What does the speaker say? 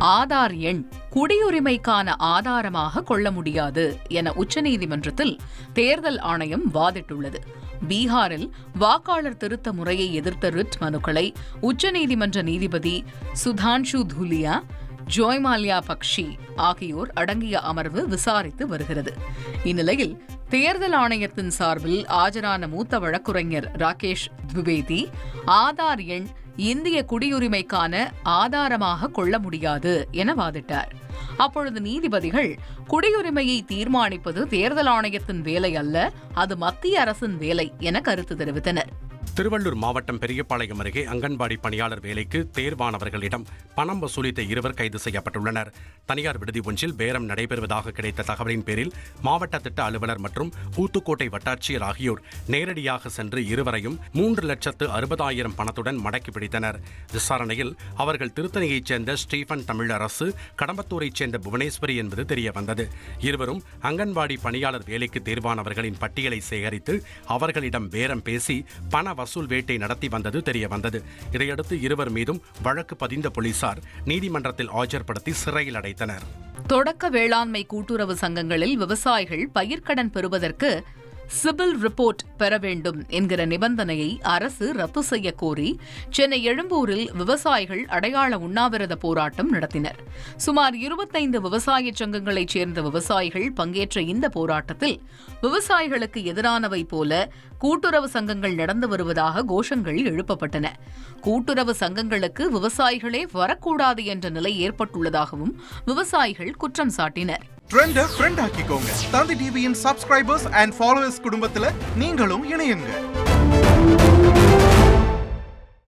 ஆதார் எண் குடியுரிமைக்கான ஆதாரமாக கொள்ள முடியாது என உச்சநீதிமன்றத்தில் தேர்தல் ஆணையம் வாதிட்டுள்ளது. பீகாரில் வாக்காளர் திருத்த முறையை எதிர்த்த ரிட் மனுக்களை உச்சநீதிமன்ற நீதிபதி சுதான்ஷு தூலியா, ஜோய்மால்யா பக்ஷி ஆகியோர் அடங்கிய அமர்வு விசாரித்து வருகிறது. இந்நிலையில் தேர்தல் ஆணையத்தின் சார்பில் ஆஜரான மூத்த வழக்குரைஞர் ராகேஷ் திவிவேதி ஆதார் எண் இந்திய குடியுரிமைக்கான ஆதாரமாக கொள்ள முடியாது என வாதிட்டார். அப்பொழுது நீதிபதிகள், குடியுரிமையை தீர்மானிப்பது தேர்தல் ஆணையத்தின் வேலை அல்ல, அது மத்திய அரசின் வேலை என கருத்து தெரிவித்தனர். திருவள்ளூர் மாவட்டம் பெரியபாளையம் அருகே அங்கன்வாடி பணியாளர் வேலைக்கு தேர்வானவர்களிடம் பணம் வசூலித்த இருவர் கைது செய்யப்பட்டுள்ளனர். தனியார் விடுதி ஒன்றில் பேரம் நடைபெறுவதாக கிடைத்த தகவலின் பேரில் மாவட்ட திட்ட அலுவலர் மற்றும் ஊத்துக்கோட்டை வட்டாட்சியர் ஆகியோர் நேரடியாக சென்று இருவரையும் 3,60,000 பணத்துடன் மடக்கி பிடித்தனர். விசாரணையில் அவர்கள் திருத்தணியைச் சேர்ந்த ஸ்டீபன் தமிழரசு, கடம்பத்தூரைச் சேர்ந்த புவனேஸ்வரி என்பது தெரியவந்தது. இருவரும் அங்கன்வாடி பணியாளர் வேலைக்கு தேர்வானவர்களின் பட்டியலை சேகரித்து அவர்களிடம் பேரம் பேசி பண வசூல் வேட்டை நடத்தி வந்தது தெரியவந்தது. இதையடுத்து இருவர் மீதும் வழக்கு பதிந்த போலீசார் நீதிமன்றத்தில் ஆஜர்படுத்தி சிறையில் அடைத்தனர். தொடக்க வேளாண்மை கூட்டுறவு சங்கங்களில் விவசாயிகள் பயிர்க்கடன் பெறுவதற்கு சிபில் ரிப்போர்ட் பெற வேண்டும் என்கிற நிபந்தனையை அரசு ரத்து செய்ய கோரி சென்னை எழும்பூரில் விவசாயிகள் அடையாள உண்ணாவிரத போராட்டம் நடத்தினர். சுமார் 25 விவசாய சங்கங்களைச் சேர்ந்த விவசாயிகள் பங்கேற்ற இந்த போராட்டத்தில் விவசாயிகளுக்கு எதிரானவை போல கூட்டுறவு சங்கங்கள் நடந்து வருவதாக கோஷங்கள் எழுப்பப்பட்டன. கூட்டுறவு சங்கங்களுக்கு விவசாயிகளே வரக்கூடாது என்ற நிலை ஏற்பட்டுள்ளதாகவும் விவசாயிகள் குற்றம் சாட்டினர். ட்ரெண்ட ஃப்ரெண்ட் ஆக்கிக்கோங்க. தந்தி டிவியின் சப்ஸ்கிரைபர்ஸ் அண்ட் ஃபாலோவர்ஸ் குடும்பத்துல நீங்களும் இணையுங்க.